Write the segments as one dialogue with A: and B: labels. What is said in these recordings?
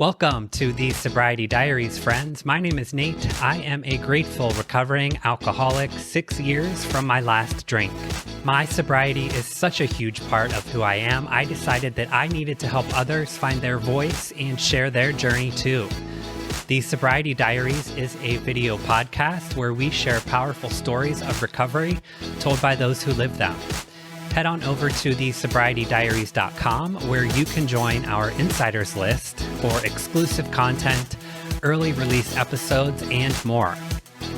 A: Welcome to the Sobriety Diaries, friends. My name is Nate. I am a grateful recovering alcoholic 6 years from my last drink. My sobriety is such a huge part of who I am. I decided that I needed to help others find their voice and share their journey too. The Sobriety Diaries is a video podcast where we share powerful stories of recovery told by those who live them. Head on over to thesobrietydiaries.com where you can join our insiders list for exclusive content, early release episodes, and more.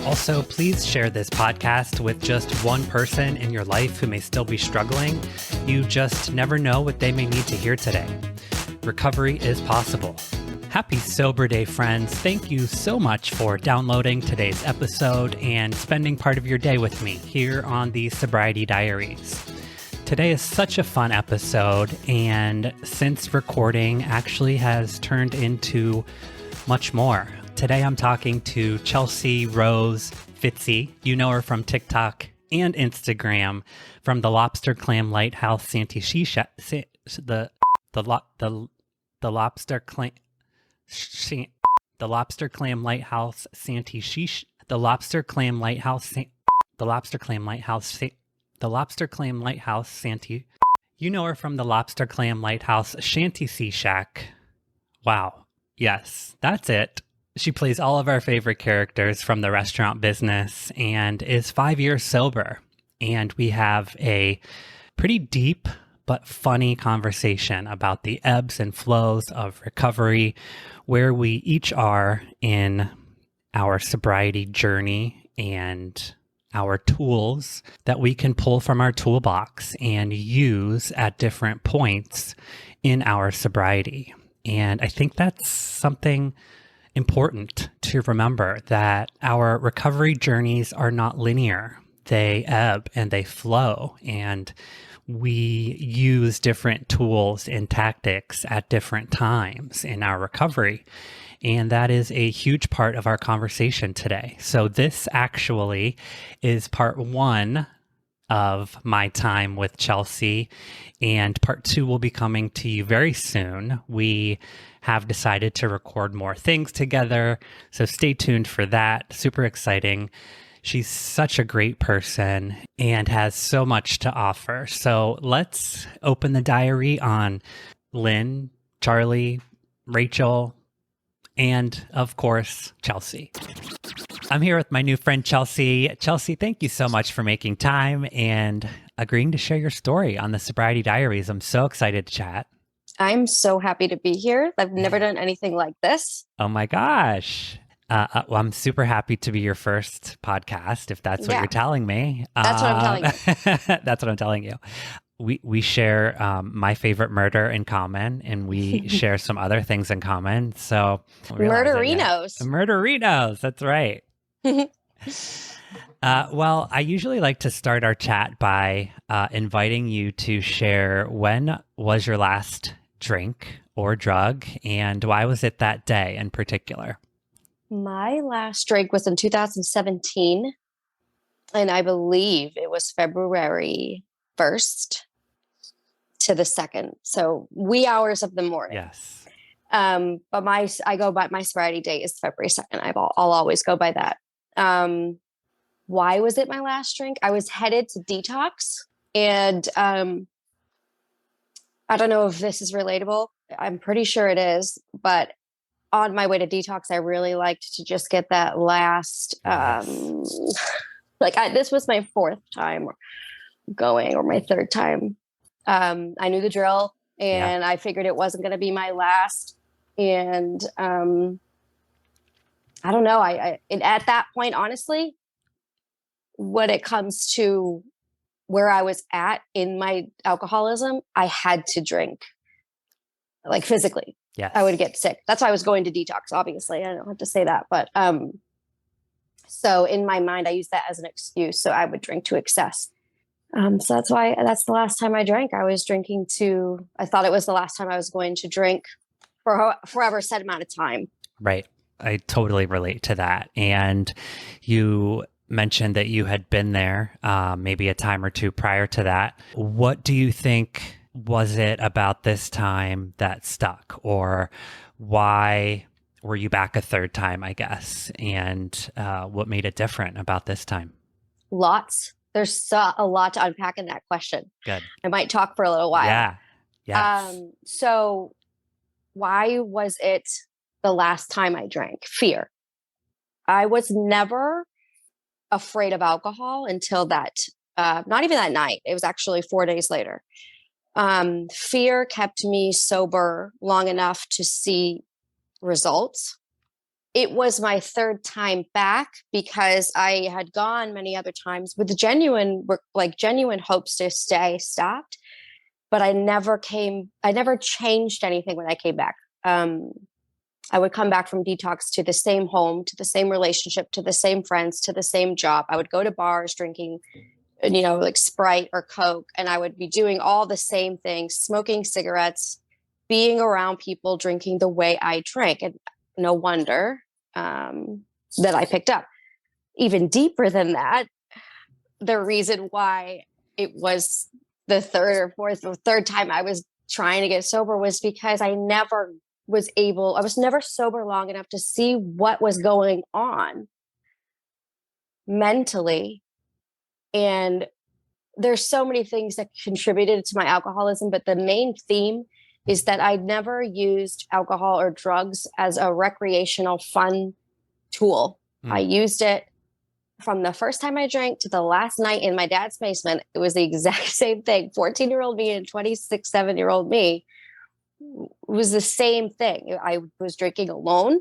A: Also, please share this podcast with just one person in your life who may still be struggling. You just never know what they may need to hear today. Recovery is possible. Happy Sober Day, friends. Thank you so much for downloading today's episode and spending part of your day with me here on the Sobriety Diaries. Today is such a fun episode, and since recording actually has turned into much more. Today I'm talking to Chelsea Rose Fitzy. You know her from TikTok and Instagram, from the Lobster Clam Lighthouse Santee Shisha, the Lobster Clam Lighthouse Santee Shish, the Lobster Clam Lighthouse Santee. You know her from the Lobster Clam Lighthouse Shanty Sea Shack. Wow. Yes, that's it. She plays all of our favorite characters from the restaurant business and is 5 years sober. And we have a pretty deep but funny conversation about the ebbs and flows of recovery, where we each are in our sobriety journey and our tools that we can pull from our toolbox and use at different points in our sobriety. And I think that's something important to remember, that our recovery journeys are not linear. They ebb and they flow, and we use different tools and tactics at different times in our recovery. And that is a huge part of our conversation today. So this actually is part one of my time with Chelsea, and part two will be coming to you very soon. We have decided to record more things together, so stay tuned for that. Super exciting. She's such a great person and has so much to offer. So let's open the diary on Lynn, Charlie, Rachel, and of course, Chelsea. I'm here with my new friend, Chelsea. Chelsea, thank you so much for making time and agreeing to share your story on the Sobriety Diaries. I'm so excited to chat.
B: I'm so happy to be here. I've never done anything like this.
A: Oh my gosh. Well, I'm super happy to be your first podcast, if that's what you're telling me.
B: That's what I'm telling you.
A: That's what I'm telling you. We share my favorite murder in common, and we share some other things in common. So
B: Murderinos.
A: Murderinos. That's right. Well, I usually like to start our chat by inviting you to share, when was your last drink or drug, and why was it that day in particular?
B: My last drink was in 2017, and I believe it was February 1st to the 2nd. So wee hours of the morning.
A: Yes.
B: But I go by my sobriety date is February 2nd. I'll always go by that. Why was it my last drink? I was headed to detox, and I don't know if this is relatable. I'm pretty sure it is, but on my way to detox, I really liked to just get that last, this was my 4th time going, or my 3rd time. I knew the drill, and I figured it wasn't going to be my last. And I don't know. I at that point, honestly, when it comes to where I was at in my alcoholism, I had to drink, like physically.
A: Yes.
B: I would get sick. That's why I was going to detox, obviously. I don't have to say that. But so in my mind, I used that as an excuse. So I would drink to excess. So that's the last time I drank. I was drinking I thought it was the last time I was going to drink for a forever set amount of time.
A: Right. I totally relate to that. And you mentioned that you had been there maybe a time or two prior to that. What do you think was it about this time that stuck, or why were you back a third time, I guess, and what made it different about this time?
B: Lots. There's a lot to unpack in that question.
A: Good.
B: I might talk for a little while.
A: Yeah. Yes.
B: So why was it the last time I drank? Fear. I was never afraid of alcohol until that, not even that night. It was actually 4 days later. Fear kept me sober long enough to see results. It was my third time back because I had gone many other times with genuine hopes to stay stopped, but I never changed anything when I came back. I would come back from detox to the same home, to the same relationship, to the same friends, to the same job. I would go to bars drinking, like Sprite or Coke, and I would be doing all the same things, smoking cigarettes, being around people drinking the way I drank. And no wonder that I picked up. Even deeper than that, the reason why it was the third time I was trying to get sober was because I was never sober long enough to see what was going on mentally. And there's so many things that contributed to my alcoholism, but the main theme is that I never used alcohol or drugs as a recreational fun tool. I used it from the first time I drank to the last night in my dad's basement. It was the exact same thing. 14-year-old me and 26, 7-year-old me was the same thing. I was drinking alone.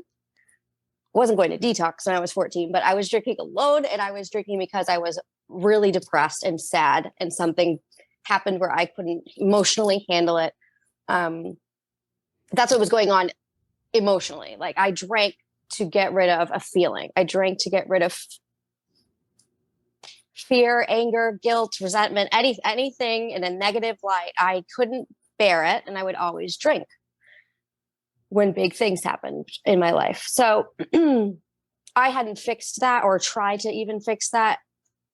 B: Wasn't going to detox when I was 14, but I was drinking alone, and I was drinking because I was really depressed and sad, and something happened where I couldn't emotionally handle it. That's what was going on emotionally. Like, I drank to get rid of a feeling. I drank to get rid of fear, anger, guilt, resentment, anything in a negative light. I couldn't bear it, and I would always drink when big things happened in my life. So I hadn't fixed that or tried to even fix that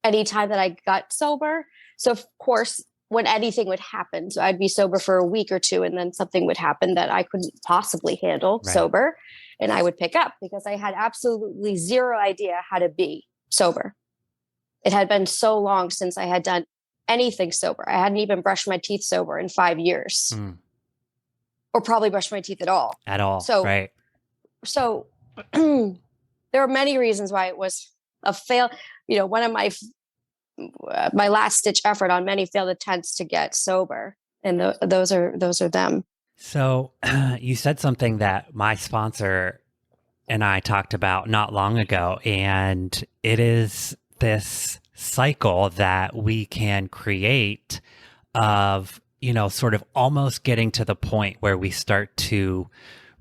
B: anytime that I got sober. So of course, when anything would happen, so I'd be sober for a week or two, and then something would happen that I couldn't possibly handle sober, and I would pick up because I had absolutely zero idea how to be sober. It had been so long since I had done anything sober. I hadn't even brushed my teeth sober in 5 years. Or probably brushed my teeth at all. So there are many reasons why it was a fail. One of my last ditch effort on many failed attempts to get sober, and those are them.
A: So you said something that my sponsor and I talked about not long ago, and it is this cycle that we can create of sort of almost getting to the point where we start to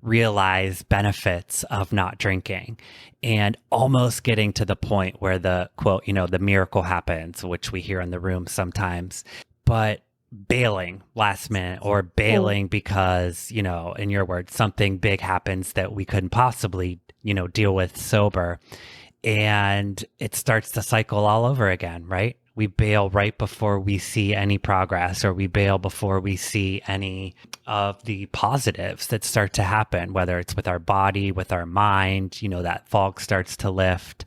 A: realize benefits of not drinking, and almost getting to the point where the quote, the miracle happens, which we hear in the room sometimes, but bailing last minute, or bailing because, in your words, something big happens that we couldn't possibly, deal with sober. And it starts the cycle all over again, right? We bail right before we see any progress, or we bail before we see any of the positives that start to happen, whether it's with our body, with our mind, that fog starts to lift.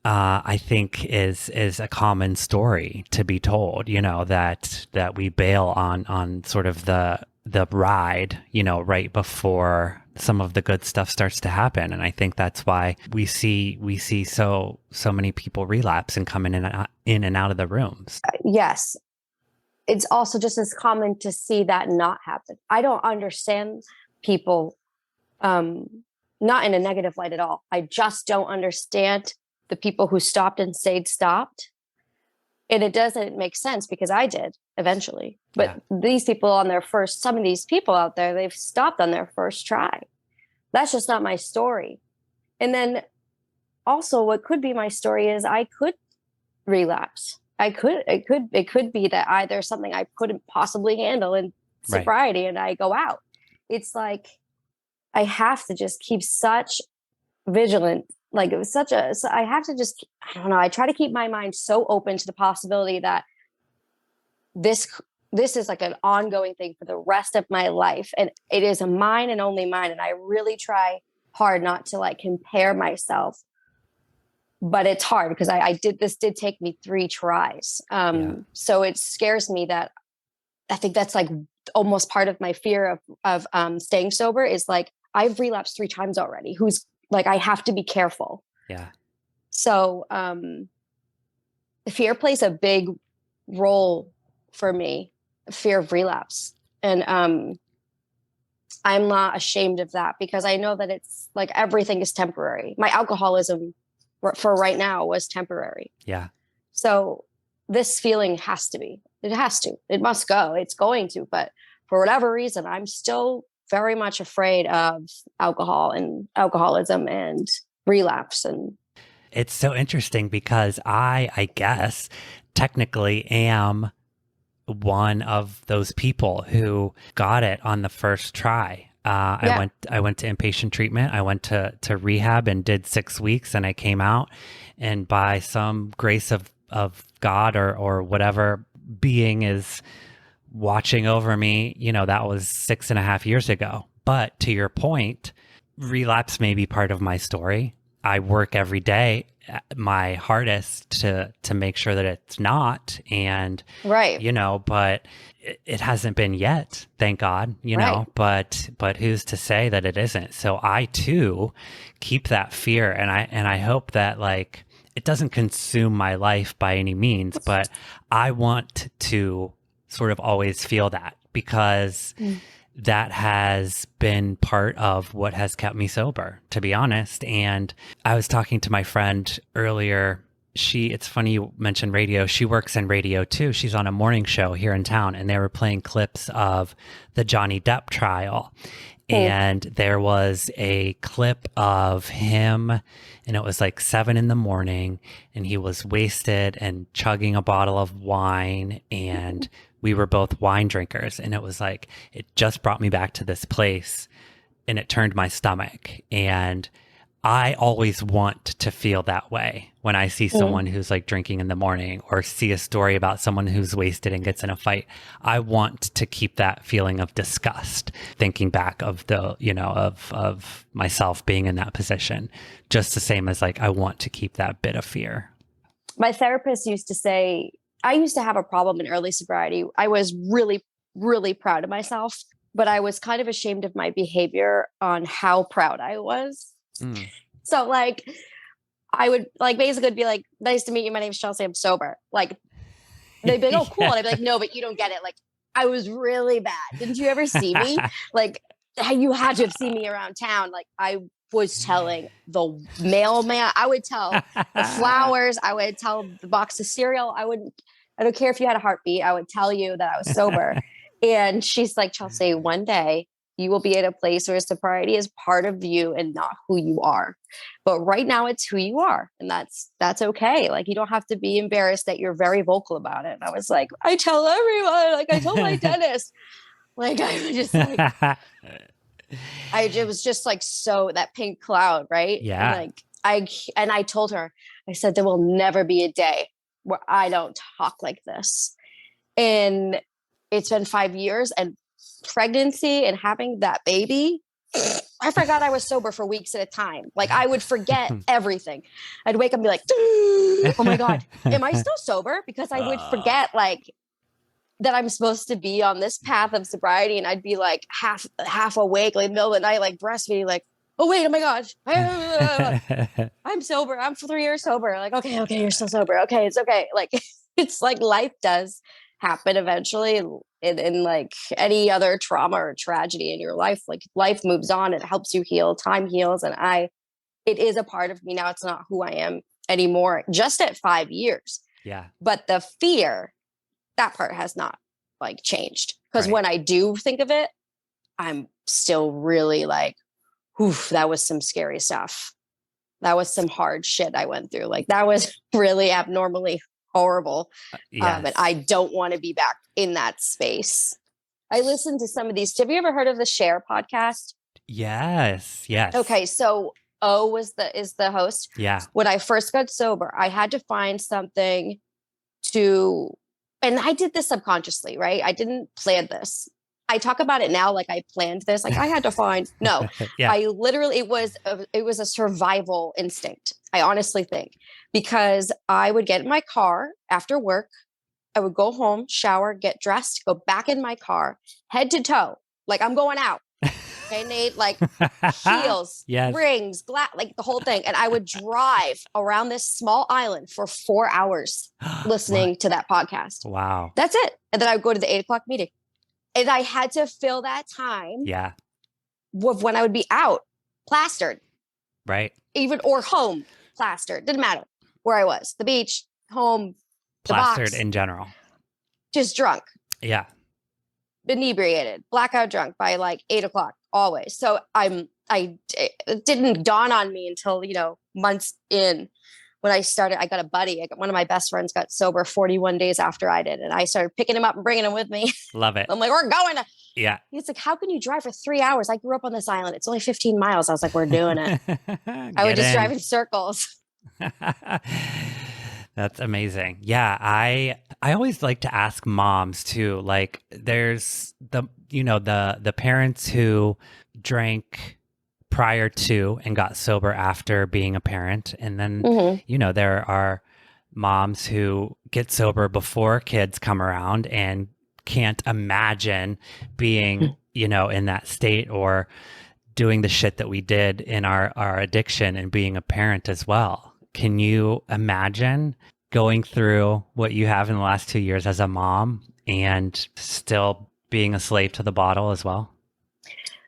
A: I think is a common story to be told, that we bail on sort of the ride, right before some of the good stuff starts to happen. And I think that's why we see so many people relapse and come in and out of the rooms.
B: Yes. It's also just as common to see that not happen. I don't understand people, not in a negative light at all. I just don't understand the people who stopped and stayed stopped. And it doesn't make sense because I did eventually. But these people some of these people out there, they've stopped on their first try. That's just not my story. And then also what could be my story is I could relapse. It could be that there's something I couldn't possibly handle in sobriety, and I go out. It's like, I have to just keep such vigilant. Like, it was I have to just, I don't know. I try to keep my mind so open to the possibility that this this is like an ongoing thing for the rest of my life. And it is mine and only mine. And I really try hard not to like compare myself, but it's hard because this did take me 3 tries. So it scares me that I think that's like almost part of my fear of staying sober is like, I've relapsed 3 times already. Who's like, I have to be careful.
A: Yeah.
B: So fear plays a big role for me, fear of relapse. And I'm not ashamed of that because I know that it's like everything is temporary. My alcoholism for right now was temporary.
A: Yeah.
B: So this feeling it must go. It's going to, but for whatever reason, I'm still very much afraid of alcohol and alcoholism and relapse. And
A: it's so interesting because I guess technically am one of those people who got it on the first try. I went to inpatient treatment. I went to rehab and did 6 weeks, and I came out, and by some grace of God or whatever being is watching over me, that was 6.5 years ago. But to your point, relapse may be part of my story. I work every day my hardest to make sure that it's not. And,
B: right.
A: But it hasn't been yet, thank God,
B: right.
A: but who's to say that it isn't? So I too keep that fear. And I hope that like, it doesn't consume my life by any means, but I want to sort of always feel that because that has been part of what has kept me sober, to be honest. And I was talking to my friend earlier. It's funny you mentioned radio. She works in radio too. She's on a morning show here in town, and they were playing clips of the Johnny Depp trial. And there was a clip of him, and it was like 7 a.m, and he was wasted and chugging a bottle of wine, and we were both wine drinkers. And it was like, it just brought me back to this place, and it turned my stomach. And I always want to feel that way when I see someone who's like drinking in the morning or see a story about someone who's wasted and gets in a fight. I want to keep that feeling of disgust, thinking back of the, of myself being in that position, just the same as like, I want to keep that bit of fear.
B: My therapist used to say, I used to have a problem in early sobriety. I was really, really proud of myself, but I was kind of ashamed of my behavior on how proud I was. So like, I would like basically be like, nice to meet you. My name's Chelsea. I'm sober. Like they'd be like, oh, cool. And I'd be like, no, but you don't get it. Like I was really bad. Didn't you ever see me? Like you had to have seen me around town. Like I was telling the mailman, I would tell the flowers. I would tell the box of cereal. I don't care if you had a heartbeat. I would tell you that I was sober. And she's like, Chelsea, one day you will be at a place where sobriety is part of you and not who you are. But right now it's who you are. And that's okay. Like you don't have to be embarrassed that you're very vocal about it. And I was like, I tell everyone, like I told my dentist, like I was just like, it was just like, so that pink cloud, right?
A: Yeah.
B: And I told her, I said, there will never be a day where I don't talk like this. And it's been 5 years, and pregnancy and having that baby, I forgot I was sober for weeks at a time. Like I would forget everything. I'd wake up and be like, oh my God, am I still sober? Because I would forget like that I'm supposed to be on this path of sobriety. And I'd be like half awake, like middle of the night, like breastfeeding, like, oh wait, oh my gosh, I'm sober. I'm 3 years sober. Like, okay, you're still sober. Okay, it's okay. Like, it's like life does happen eventually. In like any other trauma or tragedy in your life, like life moves on. It helps you heal. Time heals. And it is a part of me now. It's not who I am anymore, just at 5 years.
A: Yeah.
B: But the fear, that part has not like changed. Because
A: Right.
B: when I do think of it, I'm still really like, oof, that was some scary stuff. That was some hard shit I went through. Like that was really abnormally horrible.
A: Yes.
B: And I don't want to be back in that space. I listened to some of these. Have you ever heard of the Share podcast?
A: Yes.
B: Okay. So O is the host.
A: Yeah.
B: When I first got sober, I had to find something to and I did this subconsciously, right? I didn't plan this. I talk about it now like I planned this. Like I had to find no.
A: Yeah.
B: I literally it was a survival instinct. I honestly think because I would get in my car after work. I would go home, shower, get dressed, go back in my car, head to toe, like I'm going out. Okay, Nate, like heels,
A: Yes.
B: rings, glass, like the whole thing. And I would drive around this small island for 4 hours listening to that podcast.
A: Wow.
B: That's it. And then I would go to the 8 o'clock meeting. And I had to fill that time
A: Yeah.
B: with when I would be out, plastered,
A: Right.
B: even or home, plastered. Didn't matter where I was, the beach, home, the
A: Plastered
B: box,
A: in general.
B: just drunk,
A: Yeah.
B: inebriated, blackout drunk by like 8 o'clock always. So it didn't dawn on me until, months in when I started. I got a buddy. One of my best friends got sober 41 days after I did. And I started picking him up and bringing him with me.
A: Love it.
B: I'm like, we're going to.
A: Yeah.
B: He's like, how can you drive for 3 hours? I grew up on this island. It's only 15 miles. I was like, we're doing it. I would just drive in circles.
A: That's amazing. Yeah, I always like to ask moms too. Like there's the parents who drank prior to and got sober after being a parent, and then there are moms who get sober before kids come around and can't imagine being in that state or doing the shit that we did in our addiction and being a parent as well. Can you imagine going through what you have in the last 2 years as a mom and still being a slave to the bottle as well?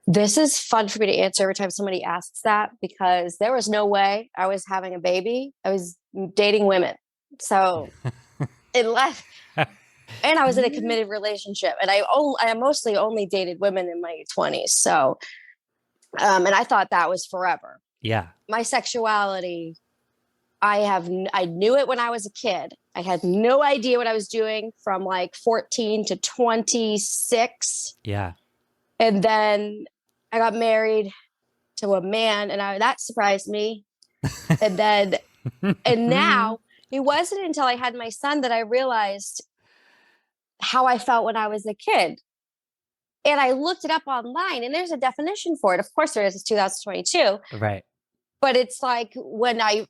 B: This is fun for me to answer every time somebody asks that, because there was no way I was having a baby. I was dating women. So unless, and I was in a committed relationship, and I mostly only dated women in my 20s. So, and I thought that was forever.
A: Yeah.
B: My sexuality, I knew it when I was a kid. I had no idea what I was doing from like 14 to 26.
A: Yeah.
B: And then I got married to a man, and that surprised me. And then, and now it wasn't until I had my son that I realized how I felt when I was a kid. And I looked it up online, and there's a definition for it. Of course there is. It's 2022.
A: Right.
B: But it's like when I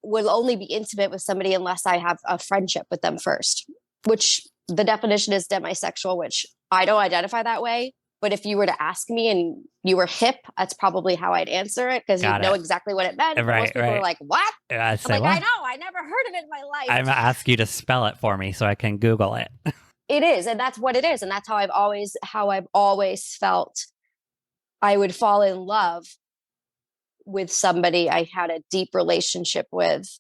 B: will only be intimate with somebody unless I have a friendship with them first, which the definition is demisexual, which I don't identify that way. But if you were to ask me and you were hip, that's probably how I'd answer it, because you know exactly what it meant.
A: Right,
B: most people were like, what?
A: I'm like,
B: I know, I never heard of it in my life.
A: I'm going to ask you to spell it for me so I can Google it.
B: It is. And that's what it is. And that's how I've always felt I would fall in love with somebody I had a deep relationship with,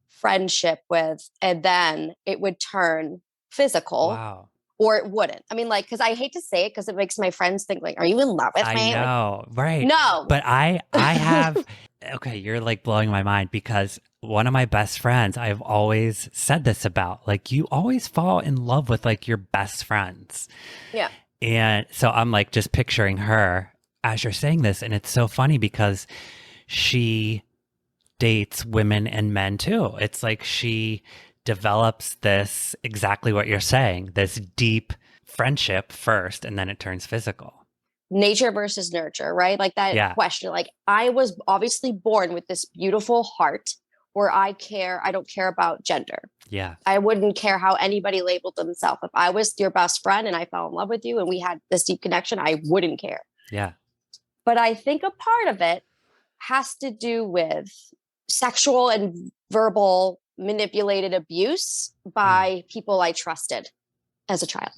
B: friendship with, and then it would turn physical.
A: Wow.
B: Or it wouldn't. I mean, like, because I hate to say it because it makes my friends think like, are you in love with me?
A: I know.
B: Like,
A: right.
B: No.
A: But I have, okay, you're like blowing my mind, because one of my best friends, I've always said this about, like, you always fall in love with like your best friends.
B: Yeah.
A: And so I'm like just picturing her as you're saying this. And it's so funny because she dates women and men too. It's like she develops this, exactly what you're saying, this deep friendship first, and then it turns physical.
B: Nature versus nurture, right? Like that question. Like, I was obviously born with this beautiful heart where I don't care about gender.
A: Yeah.
B: I wouldn't care how anybody labeled themselves. If I was your best friend and I fell in love with you and we had this deep connection, I wouldn't care.
A: Yeah.
B: But I think a part of it has to do with sexual and verbal manipulated abuse by people I trusted as a child.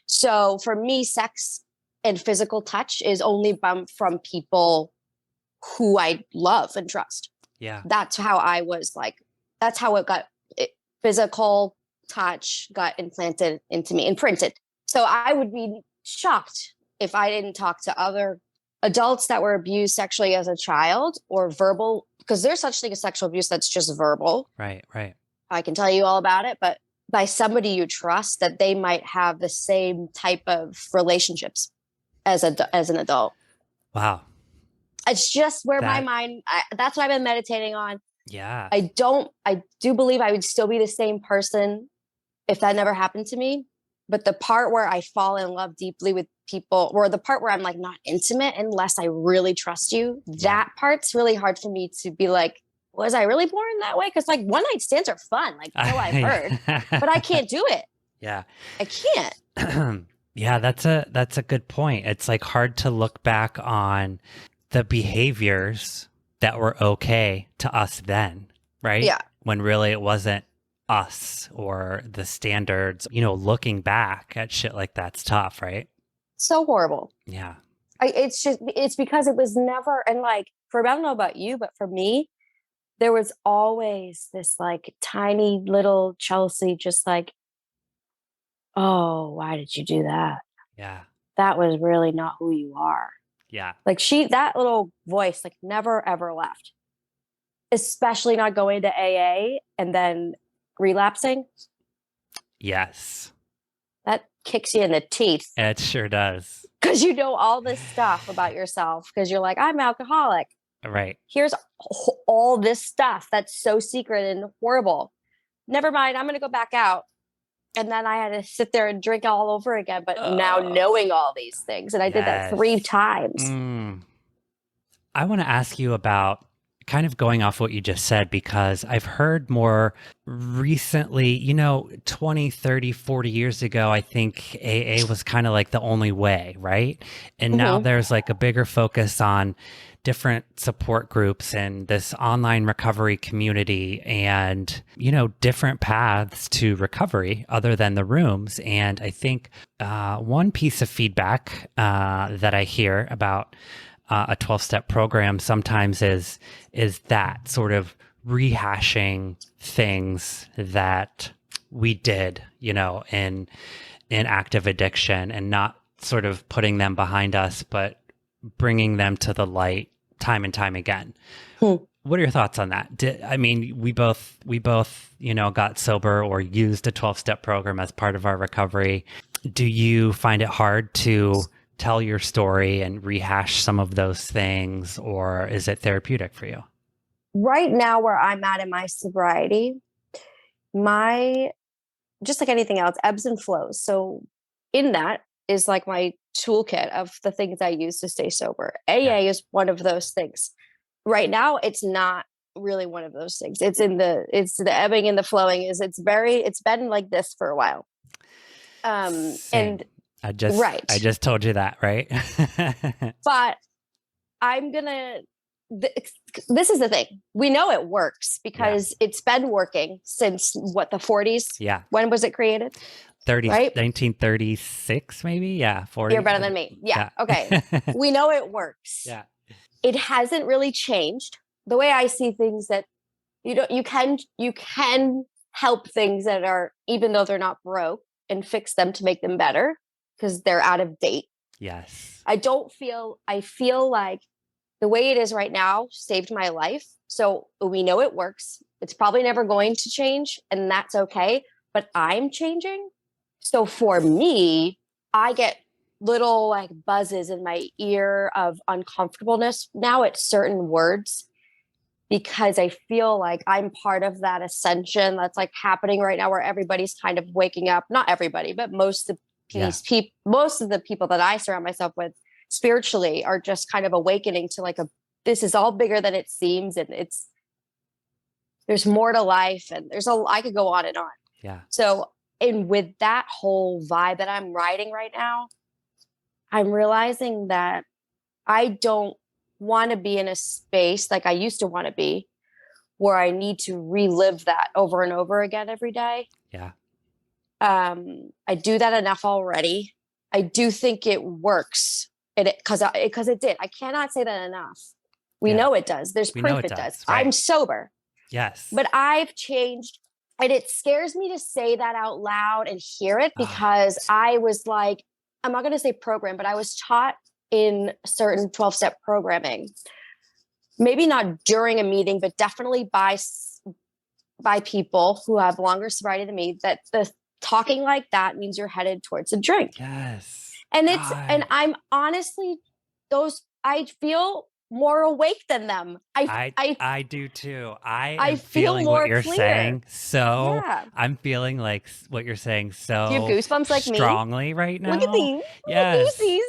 B: So for me, sex and physical touch is only from people who I love and trust.
A: Yeah.
B: That's how I was like, that's how physical touch got implanted into me, imprinted. So I would be shocked if I didn't talk to other adults that were abused sexually as a child, or verbal, because there's such thing as sexual abuse that's just verbal.
A: Right.
B: I can tell you all about it, but by somebody you trust, that they might have the same type of relationships as an adult.
A: Wow.
B: It's just where my mind, that's what I've been meditating on.
A: Yeah.
B: I do believe I would still be the same person if that never happened to me. But the part where I fall in love deeply with people, or the part where I'm like not intimate unless I really trust you, that part's really hard for me to be like, was I really born that way? Because like one night stands are fun, like so I've heard, but I can't do it.
A: Yeah.
B: I can't.
A: Yeah, that's a good point. It's like hard to look back on the behaviors that were okay to us then, right?
B: Yeah.
A: When really it wasn't us or the standards. Looking back at shit like that's tough, right?
B: So horrible.
A: Yeah.
B: It's because it was never, and like, I don't know about you, but for me, there was always this like tiny little Chelsea, just like, oh, why did you do that?
A: Yeah.
B: That was really not who you are.
A: Yeah.
B: Like that little voice, like never ever left, especially not going to AA and then relapsing.
A: Yes.
B: That kicks you in the teeth.
A: It sure does.
B: Because you know all this stuff about yourself because you're like, I'm alcoholic.
A: Right.
B: Here's all this stuff that's so secret and horrible. Never mind. I'm going to go back out. And then I had to sit there and drink all over again. But now knowing all these things, and I did that 3 times.
A: I want to ask you about kind of going off what you just said, because I've heard more recently, 20, 30, 40 years ago, I think AA was kind of like the only way, right? And now there's like a bigger focus on different support groups and this online recovery community and, different paths to recovery other than the rooms. And I think one piece of feedback that I hear about a 12-step program sometimes is that sort of rehashing things that we did, in active addiction, and not sort of putting them behind us, but bringing them to the light time and time again. What are your thoughts on that? We both, got sober or used a 12-step program as part of our recovery. Do you find it hard to tell your story and rehash some of those things, or is it therapeutic for you?
B: Right now, where I'm at in my sobriety, just like anything else, ebbs and flows. So in that is like my toolkit of the things I use to stay sober. AA is one of those things. Right now, it's not really one of those things. It's the ebbing and the flowing. It's been like this for a while.
A: Same.
B: And
A: I just told you that, right?
B: But I'm gonna. This is the thing. We know it works because it's been working since what, the 40s?
A: Yeah.
B: When was it created?
A: 1936, maybe? Yeah. 40.
B: You're better than me. Yeah. Okay. We know it works.
A: Yeah.
B: It hasn't really changed. The way I see things, that you can help things that are, even though they're not broke, and fix them to make them better because they're out of date.
A: Yes.
B: I feel like the way it is right now saved my life. So we know it works. It's probably never going to change, and that's okay. But I'm changing. So for me, I get little like buzzes in my ear of uncomfortableness now at certain words, because I feel like I'm part of that ascension that's like happening right now, where everybody's kind of waking up. Not everybody, but most of the people that I surround myself with spiritually are just kind of awakening to like this is all bigger than it seems, and there's more to life, and I could go on and on.
A: Yeah.
B: So, and with that whole vibe that I'm riding right now, I'm realizing that I don't want to be in a space like I used to want to be, where I need to relive that over and over again every day.
A: Yeah.
B: I do that enough already. I do think it works. Because it did. I cannot say that enough. We know it does. There's proof it does. Right. I'm sober.
A: Yes.
B: But I've changed. And it scares me to say that out loud and hear it, because I was like, I'm not going to say program, but I was taught in certain 12-step programming, maybe not during a meeting, but definitely by people who have longer sobriety than me, that the talking like that means you're headed towards a drink.
A: Yes.
B: And and I'm honestly, I feel more awake than them.
A: I do too. I
B: I
A: am
B: feel
A: feeling what
B: more
A: you're
B: clear.
A: saying. So
B: Yeah.
A: I'm feeling like what you're saying
B: Do you have
A: so
B: goosebumps like me?
A: strongly right now.
B: Look at these.
A: Yes.
B: Goosies.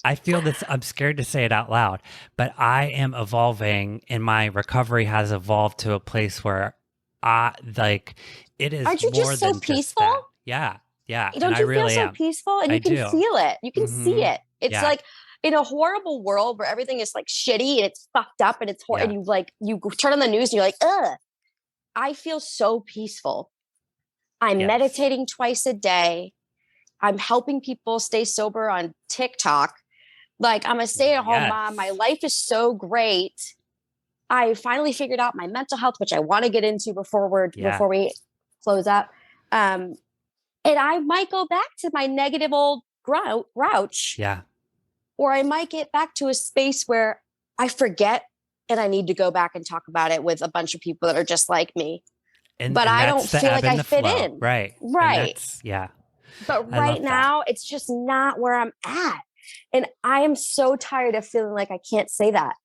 A: I feel this. I'm scared to say it out loud, but I am evolving, and my recovery has evolved to a place where I like it is
B: Aren't you
A: more
B: just so
A: than just
B: peaceful?
A: that. Yeah, yeah, and
B: Don't
A: I
B: you feel
A: really
B: so
A: am.
B: peaceful? And
A: I
B: you can
A: do.
B: feel it. You can see it. It's
A: Yeah,
B: like in a horrible world where everything is like shitty and it's fucked up and it's horrible.
A: yeah,
B: And you turn on the news and you're like, ugh. I feel so peaceful. I'm
A: yes,
B: meditating twice a day. I'm helping people stay sober on TikTok. Like, I'm a stay-at-home mom. My
A: yes.
B: life is so great. I finally figured out my mental health, which I want to get into before we close up. And I might go back to my negative old grouch,
A: Yeah,
B: or I might get back to a space where I forget and I need to go back and talk about it with a bunch of people that are just like me. But
A: and
B: I don't
A: that's the
B: feel
A: ebb
B: like
A: and
B: I
A: the
B: fit
A: flow,
B: in.
A: right? And
B: Right.
A: that's yeah.
B: But
A: I
B: right
A: love that.
B: now, it's just not where I'm at. And I am so tired of feeling like I can't say that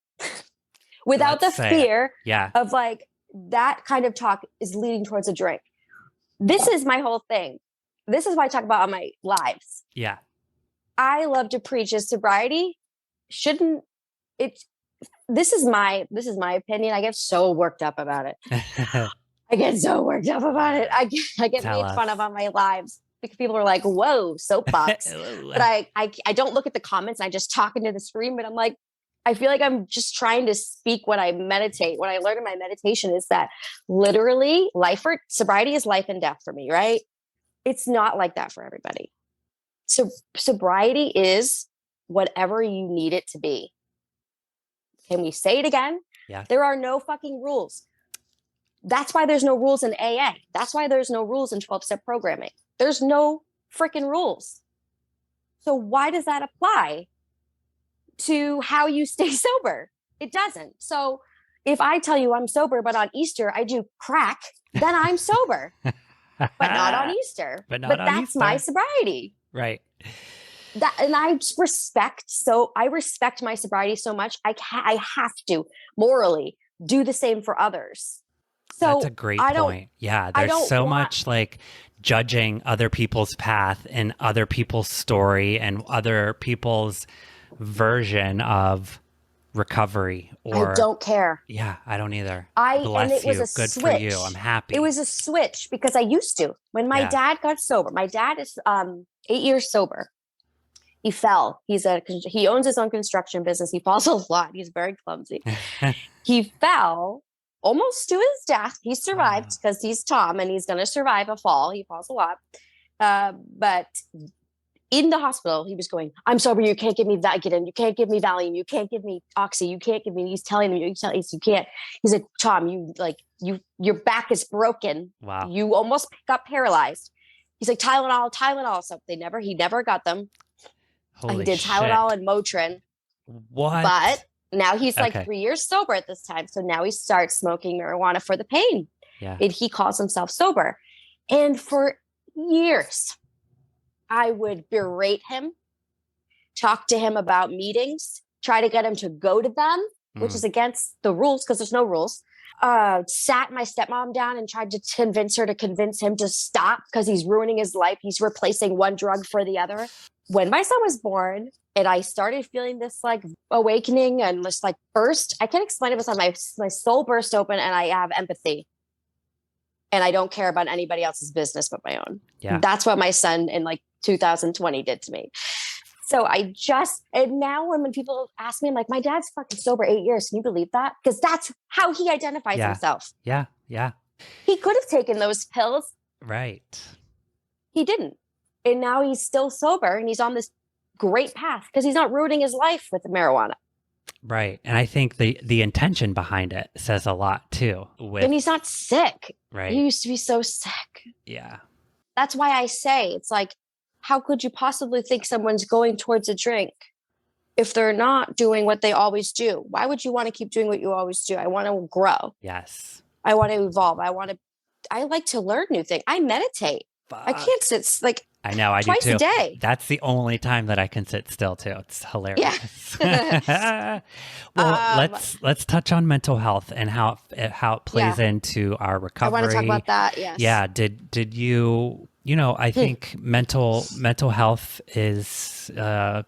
B: without
A: Let's
B: the
A: say it.
B: fear
A: Yeah,
B: of like that kind of talk is leading towards a drink. This is my whole thing. This is why I talk about on my lives.
A: yeah.
B: I love to preach is sobriety shouldn't it this is my opinion. I get so worked up about it. I get so worked up about it. I get
A: Tell
B: made fun
A: us.
B: of on my lives because people are like, whoa, soapbox. But I don't look at the comments. I just talk into the screen, but I'm like, I feel like I'm just trying to speak what I meditate. What I learned in my meditation is that literally sobriety is life and death for me, right? It's not like that for everybody. So sobriety is whatever you need it to be. Can we say it again?
A: Yeah.
B: There are no fucking rules. That's why there's no rules in AA. That's why there's no rules in 12-step programming. There's no freaking rules. So why does that apply to how you stay sober? It doesn't. So if I tell you I'm sober, but on Easter I do crack, then I'm sober, but not on Easter.
A: But that's
B: Easter. My sobriety.
A: Right.
B: And I respect my sobriety so much. I have to morally do the same for others. So
A: that's a great point. Yeah, there's so much like judging other people's path and other people's story and other people's version of recovery. Or
B: I don't care.
A: Yeah, I don't either.
B: And it was a
A: Good
B: switch.
A: for you. I'm happy.
B: It was a switch because I used to. When my dad got sober, my dad is 8 years sober. He fell. He owns his own construction business. He falls a lot. He's very clumsy. He fell almost to his death. He survived because he's Tom and he's going to survive a fall. He falls a lot. But in the hospital, he was going, I'm sober. You can't give me Vicodin. You can't give me Valium. You can't give me Oxy. You can't give me, he's telling him, you can't. He's like, Tom, your back is broken.
A: Wow.
B: You almost got paralyzed. He's like, Tylenol. So he never got them.
A: Holy
B: he did
A: shit.
B: Tylenol and Motrin.
A: What?
B: But now he's like 3 years sober at this time. So now he starts smoking marijuana for the pain.
A: Yeah.
B: And he calls himself sober. And for years, I would berate him, talk to him about meetings, try to get him to go to them, which is against the rules because there's no rules. Sat my stepmom down and tried to convince him to stop because he's ruining his life. He's replacing one drug for the other. When my son was born and I started feeling this like awakening and this like burst, I can't explain it, but my soul burst open and I have empathy. And I don't care about anybody else's business but my own.
A: Yeah.
B: That's what my son in like 2020 did to me. So and now when people ask me, I'm like, my dad's fucking sober 8 years. Can you believe that? Because that's how he identifies himself.
A: Yeah. Yeah.
B: He could have taken those pills.
A: Right.
B: He didn't. And now he's still sober and he's on this great path because he's not ruining his life with the marijuana.
A: Right. And I think the intention behind it says a lot too.
B: And he's not sick.
A: Right.
B: He used to be so sick.
A: Yeah.
B: That's why I say it's like, how could you possibly think someone's going towards a drink if they're not doing what they always do? Why would you want to keep doing what you always do? I want to grow.
A: Yes.
B: I want to evolve. I like to learn new things. I meditate. I
A: Fuck.
B: can't sit like
A: I know, I do
B: twice a
A: too.
B: day.
A: That's the only time that I can sit still too. It's hilarious.
B: Yeah.
A: Well,
B: um,
A: let's touch on mental health and how it plays
B: yeah.
A: into our
B: I want to talk
A: recovery.
B: about that. Yes.
A: Yeah, did you, I
B: Hmm.
A: think mental health is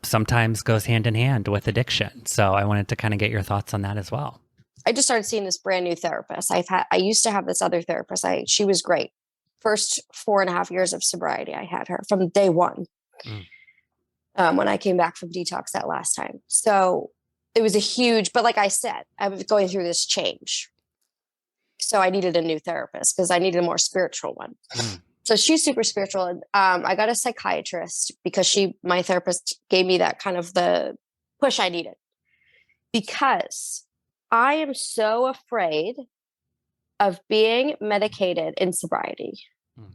A: sometimes goes hand in hand with addiction. So I wanted to kind of get your thoughts on that as well.
B: I just started seeing this brand new therapist. I used to have this other therapist. She was great. First 4.5 years of sobriety, I had her from day one.
A: Mm.
B: When I came back from detox that last time. So it was a huge, but like I said, I was going through this change. So I needed a new therapist because I needed a more spiritual one.
A: Mm.
B: So she's super spiritual. And I got a psychiatrist because my therapist gave me that kind of the push I needed, because I am so afraid of being medicated in sobriety.
A: Mm.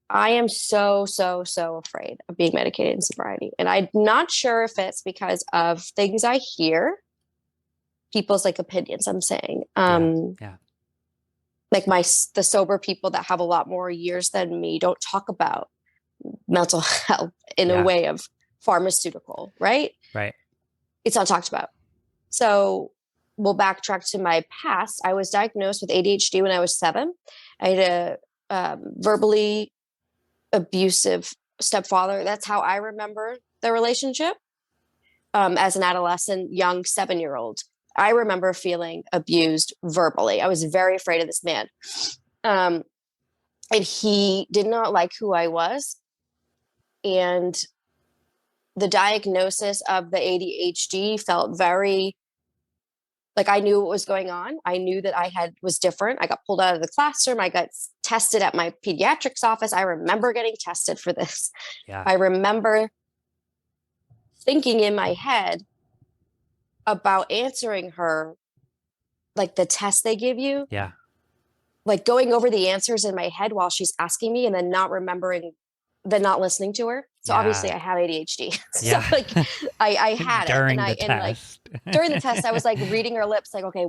B: I am so, so, so afraid of being medicated in sobriety. And I'm not sure if it's because of things I hear, people's like opinions, I'm saying.
A: Yeah.
B: Like the sober people that have a lot more years than me don't talk about mental health in a way of pharmaceutical, right?
A: Right.
B: It's not talked about. So we'll backtrack to my past. I was diagnosed with ADHD when I was 7. I had a verbally abusive stepfather. That's how I remember the relationship. As an adolescent, young 7-year-old, I remember feeling abused verbally. I was very afraid of this man. And he did not like who I was. And the diagnosis of the ADHD felt very like I knew what was going on. I knew that was different. I got pulled out of the classroom. I got tested at my pediatrics office. I remember getting tested for this.
A: Yeah.
B: I remember thinking in my head about answering her, like the test they give you.
A: Yeah.
B: Like going over the answers in my head while she's asking me and then not remembering, then not listening to her. So obviously I have ADHD. So like I had
A: during
B: it.
A: And
B: like during the test, I was like reading her lips, like, okay,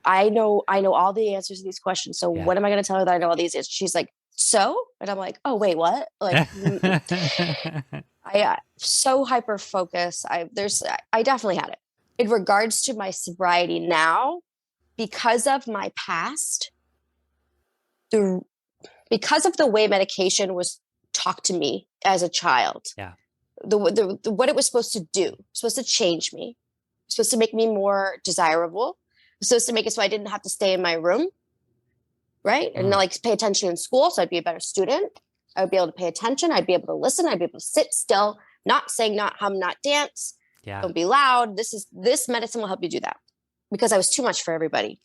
B: I know all the answers to these questions. So what am I going to tell her that I know all these answers? She's like, so? And I'm like, oh, wait, what? Like, I so hyper focused. I definitely had it. In regards to my sobriety now, because of my past, because of the way medication was talked to me as a child, what it was supposed to do, supposed to change me, supposed to make me more desirable, supposed to make it so I didn't have to stay in my room, right? And like pay attention in school, so I'd be a better student. I would be able to pay attention. I'd be able to listen. I'd be able to sit still, not sing, not hum, not dance. Don't be loud. This medicine will help you do that, because I was too much for everybody.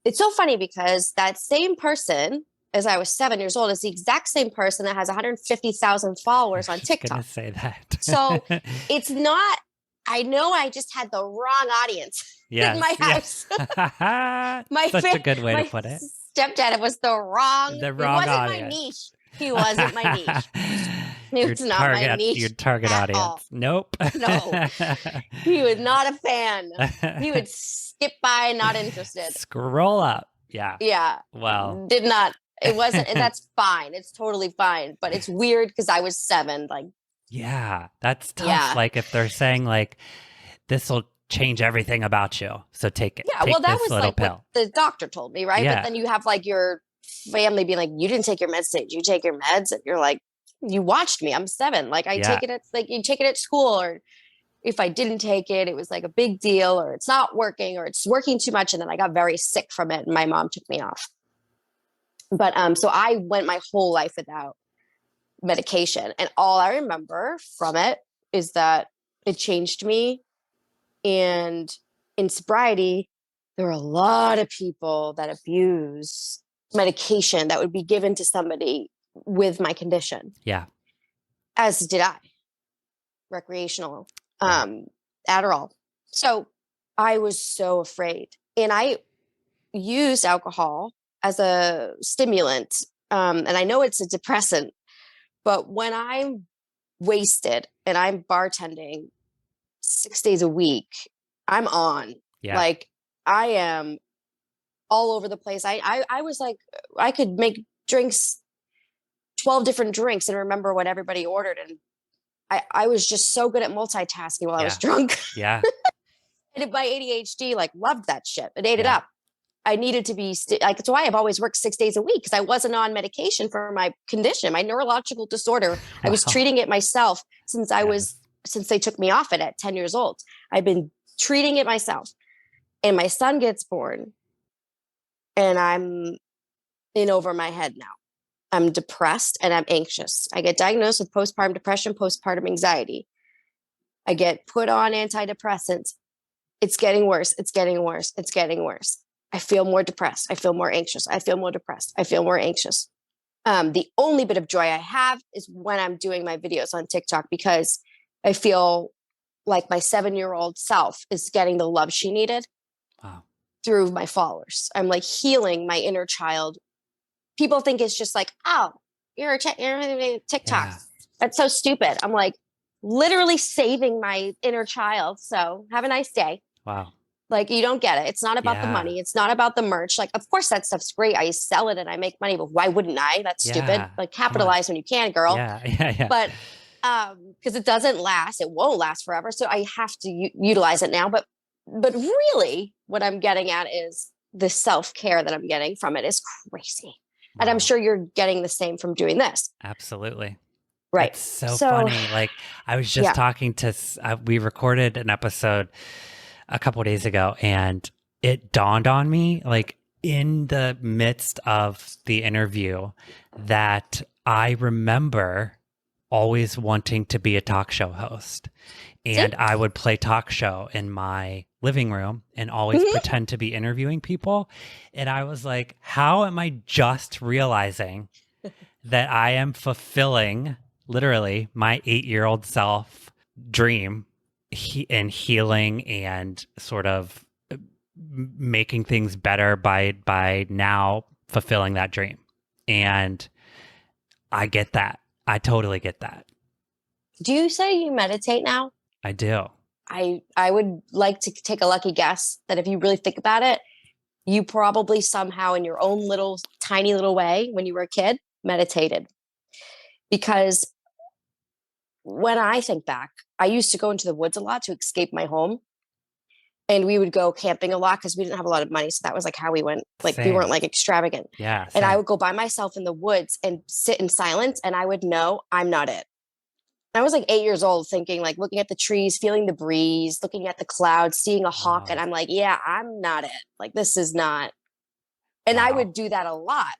B: It's so funny because that same person, as I was 7 years old, is the exact same person that has 150,000 followers on TikTok.
A: Gonna say that.
B: So it's not. I know I just had the wrong audience in my house.
A: Such a good way to put it.
B: Stepdad was the wrong
A: audience.
B: My niche. He wasn't my niche. He was not my niche.
A: Your target audience.
B: All.
A: Nope.
B: No. He was not a fan. He would skip by, not interested.
A: Scroll up. Yeah.
B: Yeah.
A: Well.
B: Did not. It wasn't. And that's fine. It's totally fine. But it's weird because I was 7. Like.
A: Yeah, that's tough. Like if they're saying like, this will change everything about you, so take it.
B: Yeah, well, that was like
A: pill.
B: what the doctor told me, right? But then you have like your family being like, you didn't take your meds today. Did you take your meds? And you're like, you watched me. I'm 7. Like I take it at like you take it at school, or if I didn't take it, it was like a big deal, or it's not working, or it's working too much. And then I got very sick from it, and my mom took me off. But so I went my whole life without medication, and all I remember from it is that it changed me. And in sobriety, there are a lot of people that abuse medication that would be given to somebody with my condition.
A: Yeah.
B: As did I. Recreational Adderall. So I was so afraid, and I used alcohol as a stimulant, and I know it's a depressant. But when I'm wasted and I'm bartending 6 days a week, I'm on.
A: Yeah.
B: Like I am all over the place. I was like, I could make drinks 12 different drinks and remember what everybody ordered. And I was just so good at multitasking while I was drunk.
A: Yeah.
B: And my ADHD like loved that shit. It ate it up. I needed to be like, it's why I've always worked 6 days a week, because I wasn't on medication for my condition, my neurological disorder. Wow. I was treating it myself since since they took me off it at 10 years old. I've been treating it myself. And my son gets born and I'm in over my head now. I'm depressed and I'm anxious. I get diagnosed with postpartum depression, postpartum anxiety. I get put on antidepressants. It's getting worse. It's getting worse. It's getting worse. I feel more depressed. I feel more anxious. I feel more depressed. I feel more anxious. The only bit of joy I have is when I'm doing my videos on TikTok, because I feel like my 7-year-old self is getting the love she needed through my followers. I'm like healing my inner child. People think it's just like, oh, you're a TikTok. Yeah. That's so stupid. I'm like literally saving my inner child. So have a nice day.
A: Wow.
B: Like, you don't get it. It's not about the money. It's not about the merch. Like, of course that stuff's great. I sell it and I make money, but why wouldn't I? That's stupid. Like, capitalize when you can, girl.
A: Yeah.
B: But because it doesn't last, it won't last forever. So I have to utilize it now. But really what I'm getting at is the self-care that I'm getting from it is crazy. Wow. And I'm sure you're getting the same from doing this.
A: Absolutely.
B: Right.
A: It's so funny. Like, I was just talking to, we recorded an episode a couple of days ago, and it dawned on me, like in the midst of the interview, that I remember always wanting to be a talk show host. And I would play talk show in my living room and always pretend to be interviewing people. And I was like, how am I just realizing that I am fulfilling literally my 8-year-old self dream and healing and sort of making things better by now fulfilling that dream. And I get that. I totally get that.
B: Do you say you meditate now?
A: I do.
B: I would like to take a lucky guess that if you really think about it, you probably somehow in your own little tiny little way when you were a kid meditated. Because when I think back, I used to go into the woods a lot to escape my home. And we would go camping a lot because we didn't have a lot of money. So that was like how we went. Like we weren't like extravagant.
A: Yeah.
B: And I would go by myself in the woods and sit in silence. And I would know I'm not it. I was like 8 years old thinking, like looking at the trees, feeling the breeze, looking at the clouds, seeing a hawk. And I'm like, yeah, I'm not it. Like, this is not. And I would do that a lot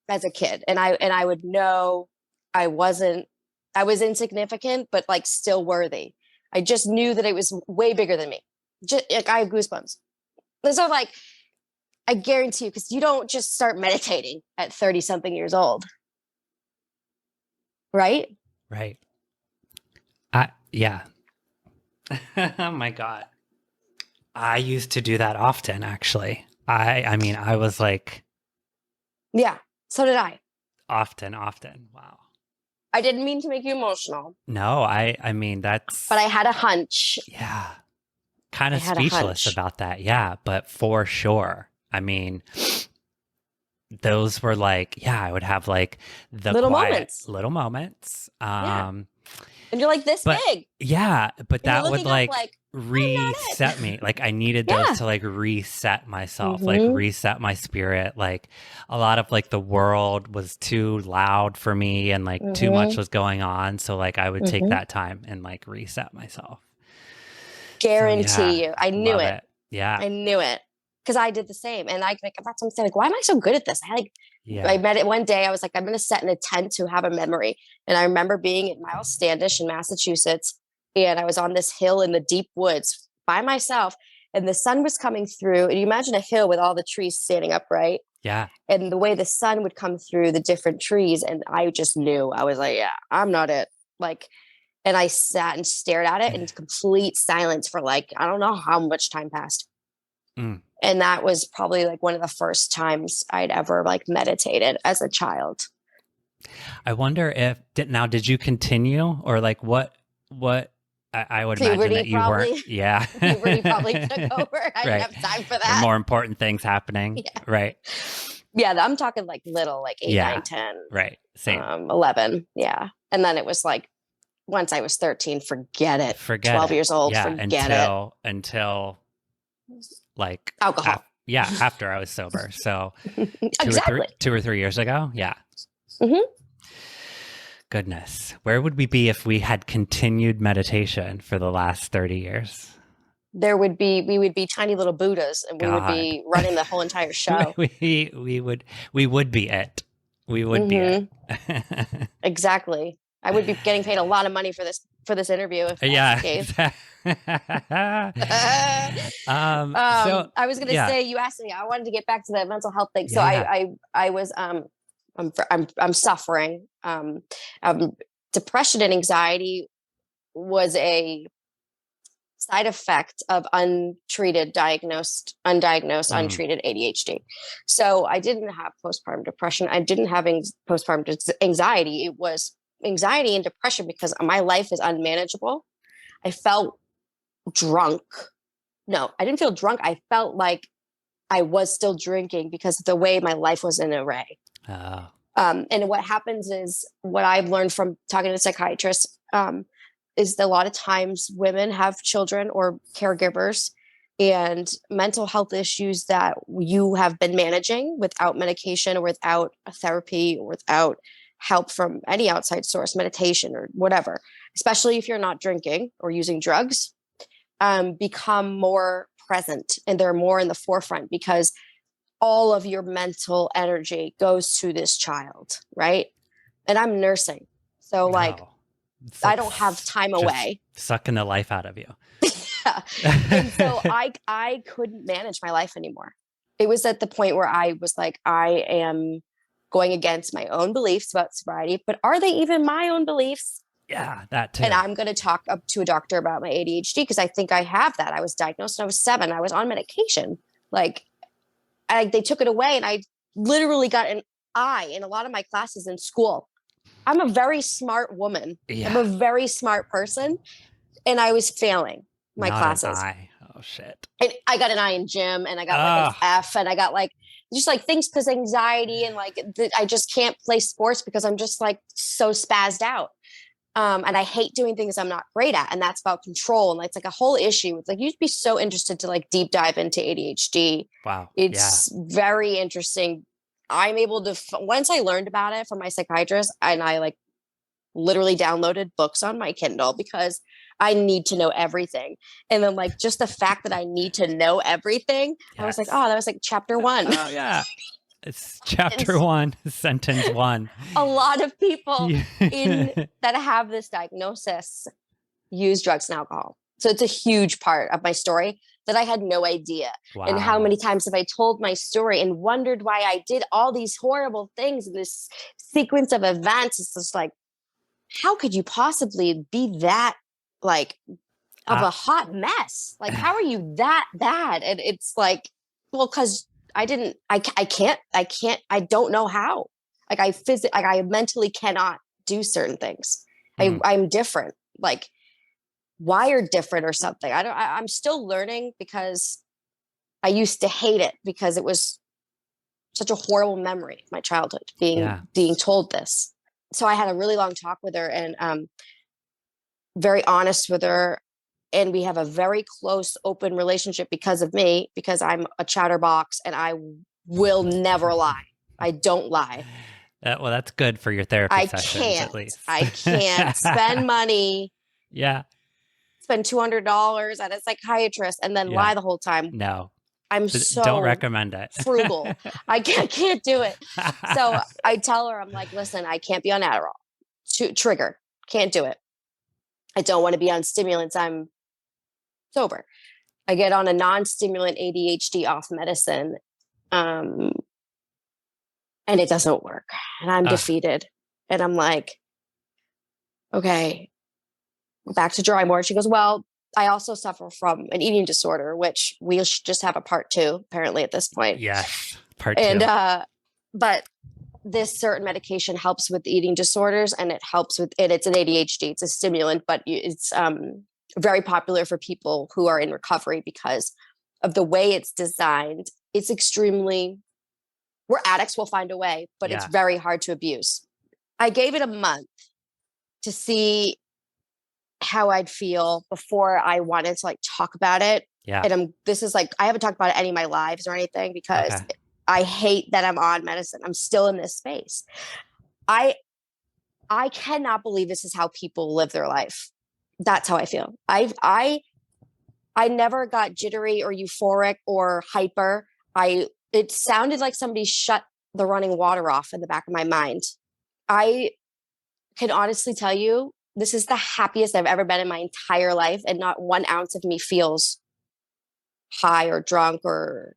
B: as a kid. And I would know I was insignificant, but like still worthy. I just knew that it was way bigger than me. Just like I have goosebumps. And so like, I guarantee you, because you don't just start meditating at 30 something years old. Right?
A: Right. Yeah. Oh my God. I used to do that often, actually. I mean, I was like.
B: Yeah. So did I.
A: Often. Wow.
B: I didn't mean to make you emotional.
A: No, I mean, that's.
B: But I had a hunch.
A: Yeah. Kind of speechless about that. Yeah. But for sure. I mean, those were like, I would have like the little moments.
B: And you're like this big.
A: Yeah. But that would like reset me. Like I needed those to like reset myself, like reset my spirit. Like a lot of like the world was too loud for me and like too much was going on. So like I would take that time and like reset myself.
B: Guarantee you. I knew it.
A: Yeah.
B: I knew it. Because I did the same. And that's what I'm saying. Like, why am I so good at this? I met it one day. I was like, I'm going to set in a tent to have a memory. And I remember being at Miles Standish in Massachusetts. And I was on this hill in the deep woods by myself. And the sun was coming through. And you imagine a hill with all the trees standing upright.
A: Yeah.
B: And the way the sun would come through the different trees. And I just knew. I was like, yeah, I'm not it. Like, and I sat and stared at it in complete silence for like, I don't know how much time passed. And that was probably like one of the first times I'd ever like meditated as a child.
A: I wonder did you continue or like what I would imagine that you weren't. Yeah.
B: Puberty probably took over. I didn't have time for that.
A: There more important things happening. Yeah. Right.
B: Yeah. I'm talking like little, like 8, 9, 10.
A: Right. Same.
B: 11. Yeah. And then it was like, once I was 13, forget it. 12 years old, forget it.
A: Until like
B: alcohol.
A: After I was sober. So
B: exactly.
A: 2 or 3 years ago. Yeah.
B: Mm-hmm.
A: Goodness. Where would we be if we had continued meditation for the last 30 years?
B: We would be tiny little Buddhas, and we would be running the whole entire show.
A: we would be it. We would be it.
B: Exactly. I would be getting paid a lot of money for this interview if that's the case. So I was going to say, you asked me, I wanted to get back to the mental health thing. So I was, I'm suffering. Depression and anxiety was a side effect of undiagnosed, untreated ADHD. So I didn't have postpartum depression. I didn't have postpartum anxiety. It was anxiety and depression because my life is unmanageable. I felt drunk. No, I didn't feel drunk. I felt like I was still drinking because of the way my life was in array. And what happens is, what I've learned from talking to psychiatrists, is that a lot of times women have children or caregivers, and mental health issues that you have been managing without medication or without a therapy or without help from any outside source, meditation or whatever, especially if you're not drinking or using drugs, become more present, and they're more in the forefront because all of your mental energy goes to this child, right? And I'm nursing. So like I don't have time away.
A: Sucking the life out of you.
B: Yeah. And so I couldn't manage my life anymore. It was at the point where I was like, I am going against my own beliefs about sobriety, but are they even my own beliefs?
A: Yeah, that too.
B: And I'm going to talk up to a doctor about my ADHD because I think I have that. I was diagnosed when I was 7. I was on medication. Like they took it away, and I literally got an I in a lot of my classes in school. I'm a very smart woman. Yeah. I'm a very smart person, and I was failing my classes.
A: An I. Oh shit!
B: And I got an I in gym, and I got like an F, and I got like just like things because anxiety, and like I just can't play sports because I'm just like so spazzed out. And I hate doing things I'm not great at, and that's about control. And it's like a whole issue. It's like you'd be so interested to like deep dive into ADHD.
A: Wow,
B: it's very interesting. I'm able to, once I learned about it from my psychiatrist, and I like literally downloaded books on my Kindle because I need to know everything. And then like just the fact that I need to know everything, I was like, oh, that was like chapter 1.
A: Oh yeah. It's chapter 1, sentence 1.
B: A lot of people that have this diagnosis use drugs and alcohol. So it's a huge part of my story that I had no idea. Wow. And how many times have I told my story and wondered why I did all these horrible things in this sequence of events. It's just like, how could you possibly be that like of a hot mess? Like, how are you that bad? And it's like, well, because I don't know how. Like I mentally cannot do certain things. I'm different, like wired different or something. I'm still learning because I used to hate it because it was such a horrible memory of my childhood being told this. So I had a really long talk with her and very honest with her. And we have a very close, open relationship because of me, because I'm a chatterbox and I will never lie. I don't lie.
A: Well, that's good for your therapy sessions, at least.
B: I can't spend money.
A: Yeah.
B: Spend $200 at a psychiatrist and then lie the whole time.
A: No.
B: Don't
A: recommend it.
B: Frugal. I can't do it. So I tell her, I'm like, listen, I can't be on Adderall. Trigger. Can't do it. I don't want to be on stimulants. I'm sober. I get on a non-stimulant ADHD off medicine, and it doesn't work. And I'm defeated. And I'm like, okay, back to drawing board. She goes, well, I also suffer from an eating disorder, which we should just have a part 2, apparently, at this point.
A: Yes, part 2.
B: And but this certain medication helps with eating disorders, and it helps with it. It's an ADHD. It's a stimulant, but it's very popular for people who are in recovery because of the way it's designed. It's extremely, we're addicts, we'll find a way, but it's very hard to abuse. I gave it a month to see how I'd feel before I wanted to like talk about it.
A: Yeah.
B: And this is like, I haven't talked about any of my lives or anything because
A: Okay.
B: I hate that I'm on medicine. I'm still in this space. I cannot believe this is how people live their life. That's how I feel. I never got jittery or euphoric or hyper. It sounded like somebody shut the running water off in the back of my mind. I can honestly tell you, this is the happiest I've ever been in my entire life, and not 1 ounce of me feels high or drunk, or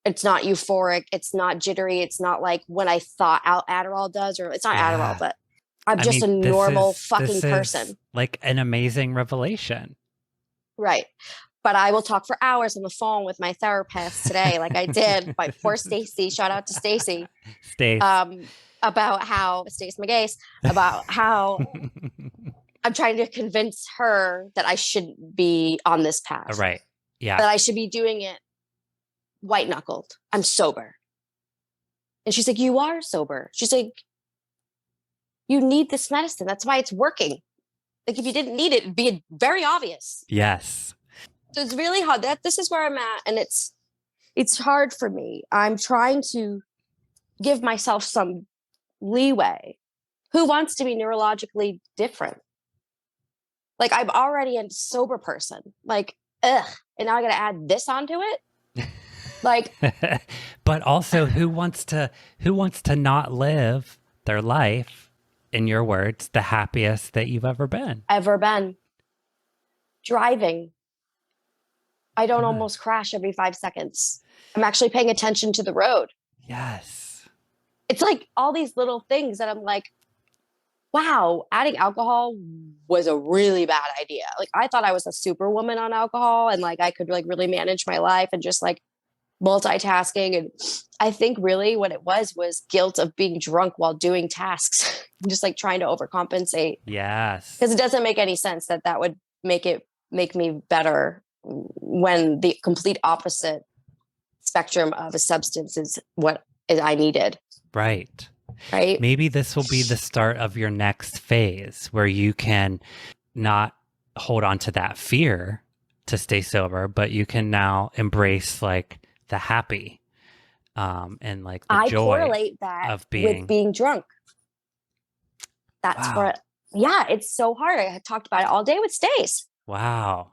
B: it's not euphoric. It's not jittery. It's not like when I thought Adderall does, or it's not Adderall, but I'm just a normal fucking person.
A: Like an amazing revelation.
B: Right. But I will talk for hours on the phone with my therapist today, like I did. My poor Stacy, shout out to Stacy. About how Stace McGase, about how I'm trying to convince her that I shouldn't be on this path.
A: Right. Yeah.
B: That I should be doing it white knuckled. I'm sober. And she's like, you are sober. She's like, you need this medicine. That's why it's working. Like if you didn't need it, it'd be very obvious.
A: Yes.
B: So it's really hard. This is where I'm at. And it's hard for me. I'm trying to give myself some leeway. Who wants to be neurologically different? Like I'm already a sober person. Like, ugh. And now I got to add this onto it. Like,
A: but also who wants to not live their life, in your words, the happiest that you've ever been?
B: Driving. I don't almost crash every 5 seconds. I'm actually paying attention to the road.
A: Yes.
B: It's like all these little things that I'm like, wow, adding alcohol was a really bad idea. Like I thought I was a superwoman on alcohol and like I could like really manage my life and just like multitasking. And I think really what it was guilt of being drunk while doing tasks, just like trying to overcompensate.
A: Yes.
B: Because it doesn't make any sense that would make me better when the complete opposite spectrum of a substance is what I needed.
A: Right.
B: Right.
A: Maybe this will be the start of your next phase where you can not hold on to that fear to stay sober, but you can now embrace like the happy and like the joy.
B: I correlate that
A: of being...
B: with being drunk. That's
A: wow.
B: for yeah, it's so hard. I talked about it all day with Stace.
A: Wow.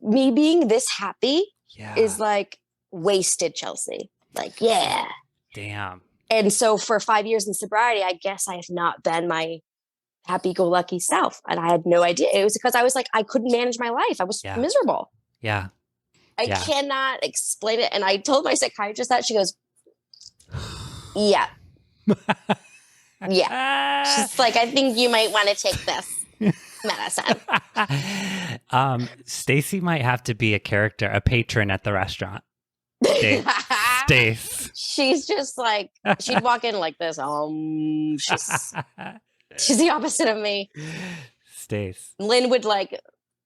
B: Me being this happy is like wasted, Chelsea. Like, yeah.
A: Damn.
B: And so for 5 years in sobriety, I guess I have not been my happy-go-lucky self. And I had no idea. It was because I was like, I couldn't manage my life. I was miserable.
A: Yeah.
B: I cannot explain it. And I told my psychiatrist that. She goes, yeah. Yeah. She's like, I think you might want to take this medicine.
A: Stacy might have to be a patron at the restaurant. Stace.
B: She's just like, she'd walk in like this. She's the opposite of me.
A: Stace.
B: Lynn would like,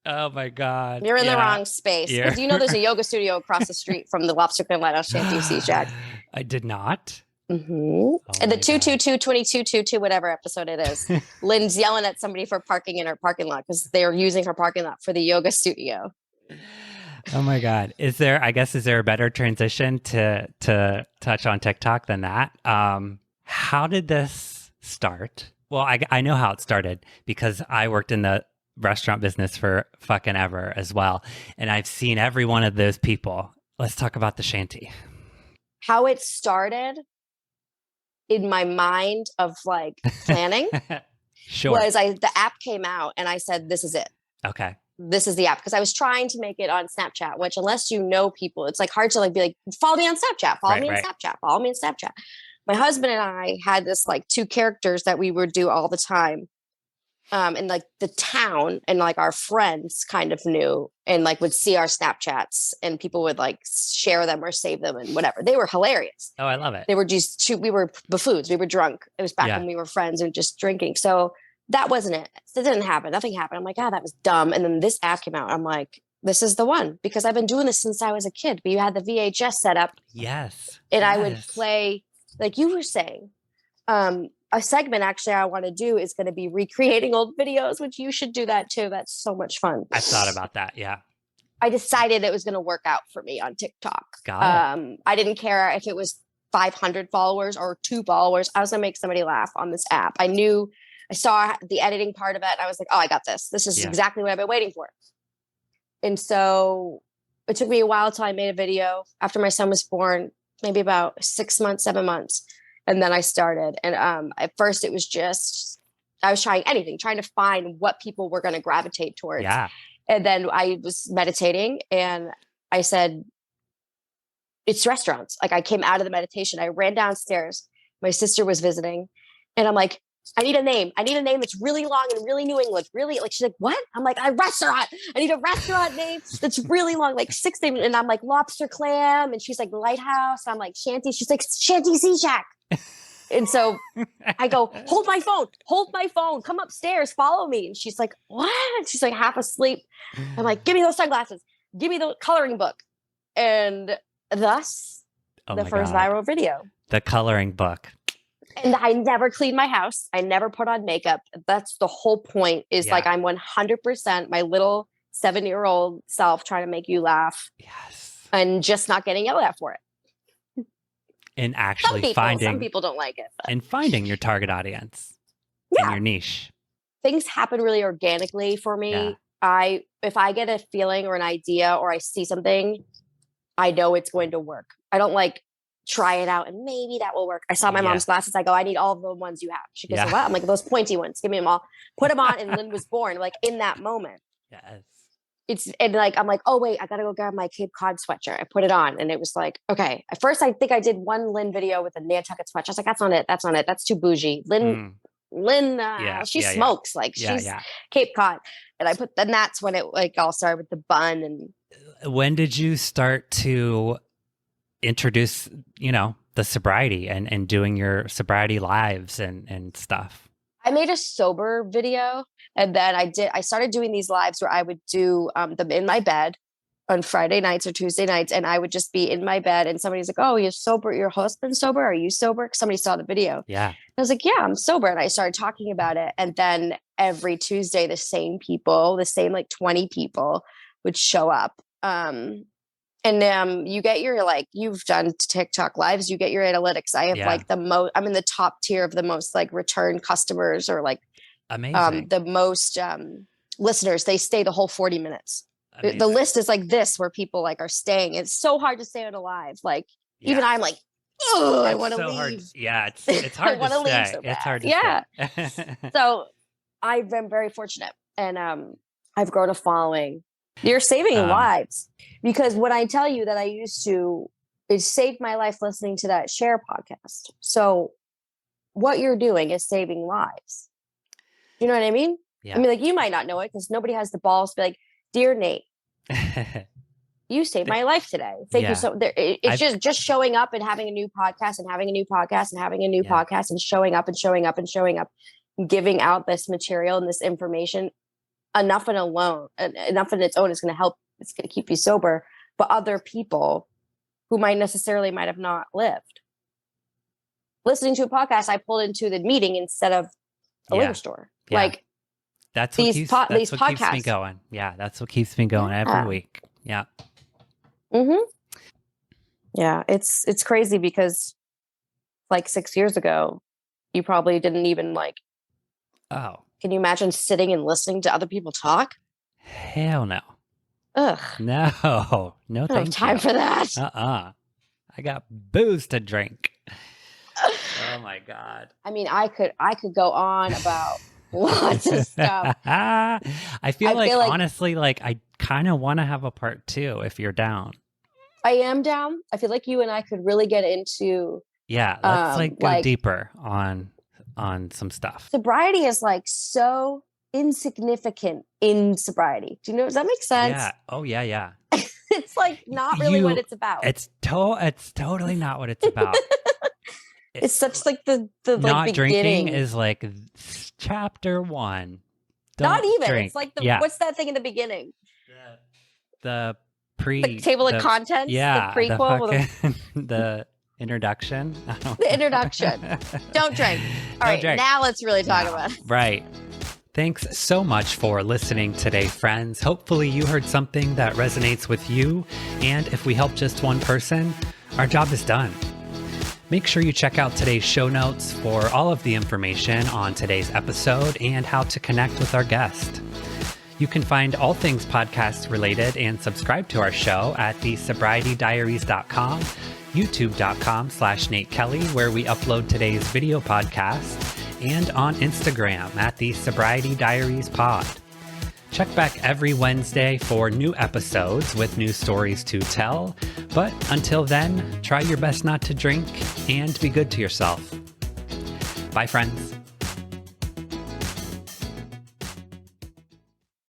A: oh my God.
B: You're in the wrong space. Because you know there's a yoga studio across the street from the Lobster Clam Lighthouse Shanty Sea Shack.
A: I did not.
B: Mm-hmm.
A: Oh
B: and the 222-2222, whatever episode it is, Lynn's yelling at somebody for parking in her parking lot because they're using her parking lot for the yoga studio.
A: Oh my God. Is there a better transition to touch on TikTok than that? How did this start? Well, I know how it started because I worked in the restaurant business for fucking ever as well. And I've seen every one of those people. Let's talk about the shanty.
B: How it started in my mind of like planning was the app came out and I said, this is it.
A: Okay.
B: This is the app. Because I was trying to make it on Snapchat, which unless you know people, it's like hard to like be like, follow me on Snapchat, follow me on Snapchat. My husband and I had this like 2 characters that we would do all the time. And like the town and like our friends kind of knew and like would see our Snapchats and people would like share them or save them and whatever. They were hilarious.
A: Oh, I love it.
B: They were just we were buffoons. We were drunk. It was back when we were friends and just drinking. So that wasn't it. It didn't happen. Nothing happened. I'm like, that was dumb. And then this app came out. I'm like, this is the one because I've been doing this since I was a kid. But you had the VHS set up.
A: Yes.
B: And I would play, like you were saying, a segment actually I want to do is going to be recreating old videos, which you should do that too. That's so much fun.
A: I thought about that. Yeah.
B: I decided it was going to work out for me on TikTok.
A: Got it.
B: I didn't care if it was 500 followers or 2 followers. I was going to make somebody laugh on this app. I saw the editing part of it. And I was like, oh, I got this. This is exactly what I've been waiting for. And so it took me a while till I made a video after my son was born, maybe about 6 months, 7 months. And then I started. And at first it was just, I was trying anything, trying to find what people were going to gravitate towards.
A: Yeah.
B: And then I was meditating and I said, it's restaurants. Like I came out of the meditation. I ran downstairs. My sister was visiting and I'm like, I need a name. I need a name that's really long and really New England. Really, like, she's like, what? I'm like, a restaurant. I need a restaurant name that's really long, like 6 names. And I'm like, lobster clam. And she's like, lighthouse. And I'm like, shanty. She's like, shanty sea shack. And so I go, hold my phone, come upstairs, follow me. And she's like, what? And she's like half asleep. I'm like, give me those sunglasses, give me the coloring book. And thus the first viral video.
A: The coloring book.
B: And I never cleaned my house. I never put on makeup. That's the whole point is like, I'm 100% my little 7-year-old self trying to make you laugh.
A: Yes.
B: And just not getting yelled at for it.
A: And actually
B: some people don't like it.
A: And finding your target audience and your niche.
B: Things happen really organically for me. Yeah. If I get a feeling or an idea or I see something, I know it's going to work. I don't like try it out and maybe that will work. I saw my mom's glasses. I go, I need all of the ones you have. She goes, what? I'm like, those pointy ones. Give me them all. Put them on. And Lynn was born like in that moment.
A: Yes.
B: And like, I'm like, oh wait, I got to go grab my Cape Cod sweatshirt. I put it on and it was like, okay. At first I think I did one Lynn video with a Nantucket sweatshirt. I was like, that's not it. That's too bougie. Lynn, she smokes. Like she's Cape Cod. And then that's when it like all started with the bun. And
A: when did you start to introduce, the sobriety and doing your sobriety lives and stuff?
B: I made a sober video and then I started doing these lives where I would do them in my bed on Friday nights or Tuesday nights. And I would just be in my bed and somebody's like, oh, you're sober. Your husband's sober. Are you sober? Somebody saw the video.
A: Yeah.
B: I was like, yeah, I'm sober. And I started talking about it. And then every Tuesday, the same like 20 people would show up. And you get your, like, you've done TikTok lives, you get your analytics. I have like I'm in the top tier of the most like return customers or like
A: amazing.
B: The most listeners. They stay the whole 40 minutes. The list is like this where people like are staying. It's so hard to stay on a live. Like even I'm like, oh, I want to leave.
A: Hard. Yeah, it's hard to stay. So it's hard to stay.
B: So I've been very fortunate and I've grown a following. You're saving lives because when I tell you that I used to, it saved my life listening to that Share podcast. So what you're doing is saving lives. You know what I mean?
A: Yeah.
B: I mean, like you might not know it because nobody has the balls to be like, dear Nate, you saved my life today. Thank you. So it's just showing up and having a new podcast and having a new podcast and having a new podcast and showing up and showing up and showing up and giving out this material and this information. Enough in its own is going to help. It's going to keep you sober. But other people who might have not lived. Listening to a podcast, I pulled into the meeting instead of a liquor store. Yeah. Like
A: that's what keeps me going. Yeah, that's what keeps me going every week. Yeah.
B: Mm-hmm. Yeah, it's crazy because like 6 years ago, you probably didn't even like.
A: Oh.
B: Can you imagine sitting and listening to other people talk?
A: Hell no.
B: Ugh.
A: No, thank you.
B: I don't have time for that.
A: I got booze to drink. Oh my God.
B: I mean, I could go on about lots of stuff.
A: I feel like honestly, like I kind of want to have a part 2 if you're down.
B: I am down. I feel like you and I could really get into.
A: Yeah, let's go deeper on some stuff.
B: Sobriety is like so insignificant in sobriety. Do you know? Does that make sense?
A: Yeah. Oh yeah, yeah.
B: It's like not really what it's about.
A: It's totally not what it's about.
B: It's such like the
A: not
B: like
A: drinking is like chapter 1.
B: Not even.
A: Drink.
B: It's like what's that thing in the beginning?
A: The pre
B: table of contents.
A: Yeah.
B: The prequel.
A: The Introduction?
B: The introduction. Don't drink. All right,
A: drink.
B: now let's really talk about it.
A: Right. Thanks so much for listening today, friends. Hopefully you heard something that resonates with you. And if we help just one person, our job is done. Make sure you check out today's show notes for all of the information on today's episode and how to connect with our guest. You can find all things podcast related and subscribe to our show at thesobrietydiaries.com, youtube.com/Nate Kelly, where we upload today's video podcast, and on Instagram at the Sobriety Diaries Pod. Check back every Wednesday for new episodes with new stories to tell. But until then, try your best not to drink and be good to yourself. Bye, friends.